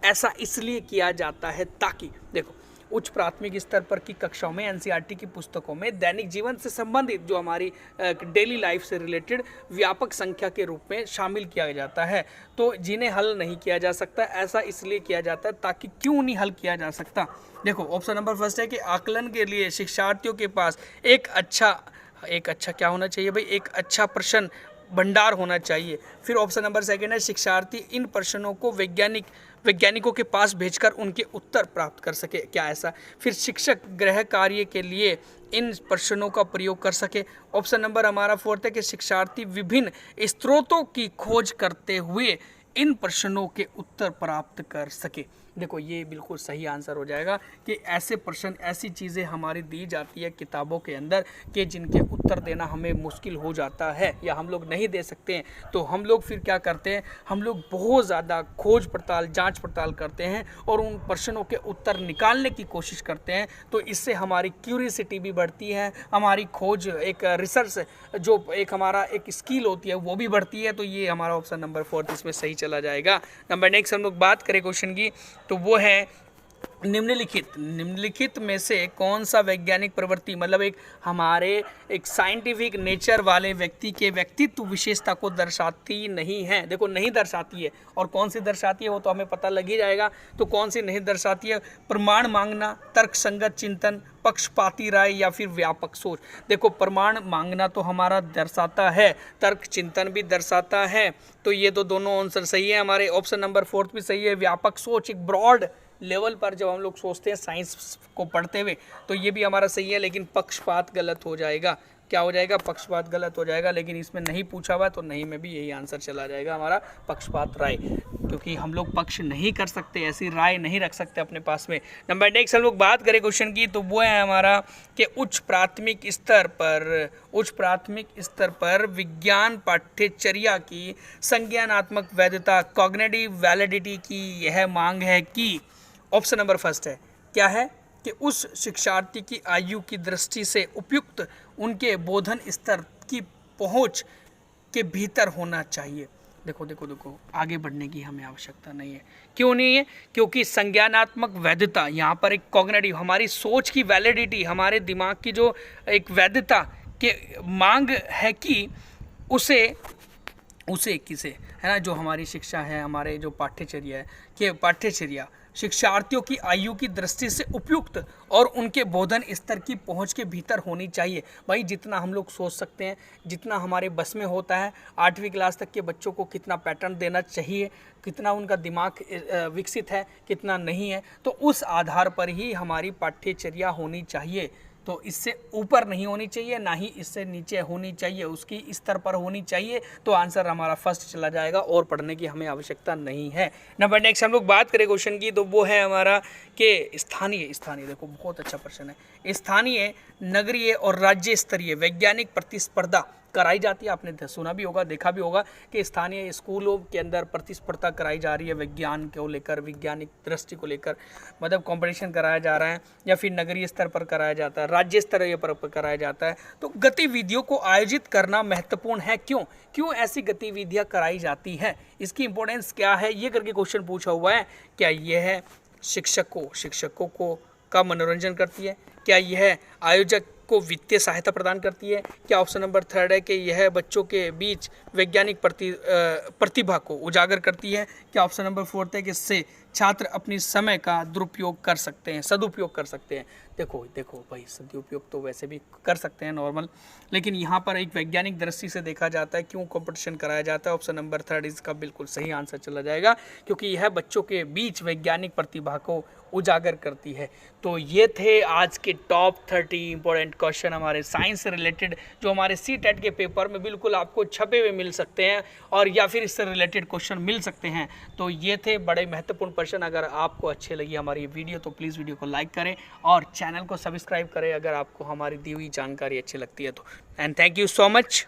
ऐसा इसलिए किया जाता है ताकि, देखो उच्च प्राथमिक स्तर पर की कक्षाओं में एनसीईआरटी की पुस्तकों में दैनिक जीवन से संबंधित जो हमारी डेली लाइफ से रिलेटेड व्यापक संख्या के रूप में शामिल किया जाता है, तो जिन्हें हल नहीं किया जा सकता, ऐसा इसलिए किया जाता है ताकि, क्यों नहीं हल किया जा सकता? देखो ऑप्शन नंबर फर्स्ट है कि आकलन के लिए शिक्षार्थियों के पास एक अच्छा क्या होना चाहिए भाई? एक अच्छा प्रश्न भंडार होना चाहिए। फिर ऑप्शन नंबर सेकंड है शिक्षार्थी इन प्रश्नों को वैज्ञानिकों के पास भेजकर उनके उत्तर प्राप्त कर सके, क्या ऐसा? फिर शिक्षक गृह कार्य के लिए इन प्रश्नों का प्रयोग कर सके। ऑप्शन नंबर हमारा 4 है कि शिक्षार्थी विभिन्न स्रोतों की खोज करते हुए इन प्रश्नों के उत्तर प्राप्त कर सके। देखो ये बिल्कुल सही आंसर हो जाएगा कि ऐसे प्रश्न, ऐसी चीज़ें हमारी दी जाती है किताबों के अंदर कि जिनके उत्तर देना हमें मुश्किल हो जाता है या हम लोग नहीं दे सकते हैं। तो हम लोग फिर क्या करते हैं? हम लोग बहुत ज़्यादा खोज पड़ताल, जांच पड़ताल करते हैं और उन प्रश्नों के उत्तर निकालने की कोशिश करते हैं। तो इससे हमारी क्यूरियसिटी भी बढ़ती है, हमारी खोज, एक रिसर्च जो एक हमारा एक स्किल होती है वो भी बढ़ती है। तो ये हमारा ऑप्शन नंबर 4 इसमें सही चला जाएगा। नंबर नेक्स्ट हम लोग बात करें क्वेश्चन की, तो वो है निम्नलिखित में से कौन सा वैज्ञानिक प्रवृत्ति, मतलब एक साइंटिफिक नेचर वाले व्यक्ति के व्यक्तित्व विशेषता को दर्शाती नहीं है? देखो नहीं दर्शाती है, और कौन सी दर्शाती है वो तो हमें पता लग ही जाएगा। तो कौन सी नहीं दर्शाती है? प्रमाण मांगना, तर्कसंगत चिंतन, पक्षपाती राय या फिर व्यापक सोच। देखो प्रमाण मांगना तो हमारा दर्शाता है, तर्क चिंतन भी दर्शाता है, तो ये तो दोनों आंसर सही है हमारे। ऑप्शन नंबर 4 भी सही है। व्यापक सोच, एक ब्रॉड लेवल पर जब हम लोग सोचते हैं साइंस को पढ़ते हुए, तो ये भी हमारा सही है। लेकिन पक्षपात गलत हो जाएगा। क्या हो जाएगा? पक्षपात गलत हो जाएगा, लेकिन इसमें नहीं पूछा हुआ है तो नहीं में भी यही आंसर चला जाएगा हमारा, पक्षपात राय, क्योंकि हम लोग पक्ष नहीं कर सकते, ऐसी राय नहीं रख सकते अपने पास में। नंबर नेक्स्ट हम लोग बात करें क्वेश्चन की, तो वो है हमारा कि उच्च प्राथमिक स्तर पर विज्ञान पाठ्यचर्या की संज्ञानात्मक वैधता, कॉग्निटिव वैलिडिटी की यह मांग है कि ऑप्शन नंबर फर्स्ट है, क्या है? कि उस शिक्षार्थी की आयु की दृष्टि से उपयुक्त, उनके बोधन स्तर की पहुंच के भीतर होना चाहिए। देखो आगे बढ़ने की हमें आवश्यकता नहीं है। क्यों नहीं है? क्योंकि संज्ञानात्मक वैधता, यहाँ पर एक कॉग्निटिव, हमारी सोच की वैलिडिटी, हमारे दिमाग की जो एक वैधता के मांग है कि उसे उसे किसे, है ना, जो हमारी शिक्षा है, हमारे जो पाठ्यचर्या है, कि पाठ्यचर्या शिक्षार्थियों की आयु की दृष्टि से उपयुक्त और उनके बोधन स्तर की पहुंच के भीतर होनी चाहिए। भाई जितना हम लोग सोच सकते हैं, जितना हमारे बस में होता है, 8वीं क्लास तक के बच्चों को कितना पैटर्न देना चाहिए, कितना उनका दिमाग विकसित है, कितना नहीं है, तो उस आधार पर ही हमारी पाठ्यचर्या होनी चाहिए। तो इससे ऊपर नहीं होनी चाहिए, ना ही इससे नीचे होनी चाहिए, उसकी स्तर पर होनी चाहिए। तो आंसर हमारा फर्स्ट चला जाएगा और पढ़ने की हमें आवश्यकता नहीं है। नंबर नेक्स्ट हम लोग बात करें क्वेश्चन की, तो वो है हमारा कि स्थानीय देखो बहुत अच्छा प्रश्न है। स्थानीय, नगरीय और राज्य स्तरीय वैज्ञानिक प्रतिस्पर्धा कराई जाती है। आपने सुना भी होगा, देखा भी होगा कि स्थानीय स्कूलों के अंदर प्रतिस्पर्धा कराई जा रही है विज्ञान को लेकर, वैज्ञानिक दृष्टि को लेकर, मतलब कंपटीशन कराया जा रहा है, या फिर नगरीय स्तर पर कराया जाता है, राज्य स्तरीय पर कराया जाता है। तो गतिविधियों को आयोजित करना महत्वपूर्ण है। क्यों ऐसी गतिविधियां कराई जाती है, इसकी इंपॉर्टेंस क्या है, ये करके क्वेश्चन पूछा हुआ है। क्या यह है शिक्षकों को का मनोरंजन करती है? क्या यह आयोजक को वित्तीय सहायता प्रदान करती है? क्या ऑप्शन नंबर 3 है कि यह बच्चों के बीच वैज्ञानिक प्रतिभा को उजागर करती है? क्या ऑप्शन नंबर 4 है कि इससे छात्र अपनी समय का दुरुपयोग कर सकते हैं, सदुपयोग कर सकते हैं? देखो भाई, सदुपयोग तो वैसे भी कर सकते हैं नॉर्मल, लेकिन यहाँ पर एक वैज्ञानिक दृष्टि से देखा जाता है, क्यों कंपटीशन कराया जाता है। ऑप्शन नंबर 3 इसका बिल्कुल सही आंसर चला जाएगा, क्योंकि यह बच्चों के बीच वैज्ञानिक प्रतिभा को उजागर करती है। तो ये थे आज के टॉप 30 इंपॉर्टेंट क्वेश्चन हमारे साइंस से रिलेटेड, जो हमारे CTET के पेपर में बिल्कुल आपको छपे हुए मिल सकते हैं, और या फिर इससे रिलेटेड क्वेश्चन मिल सकते हैं। तो ये थे बड़े महत्वपूर्ण प्रश्न। अगर आपको अच्छी लगी हमारी वीडियो तो प्लीज़ वीडियो को लाइक करें और चैनल को सब्सक्राइब करें अगर आपको हमारी दी हुई जानकारी अच्छी लगती है तो। And thank you so much.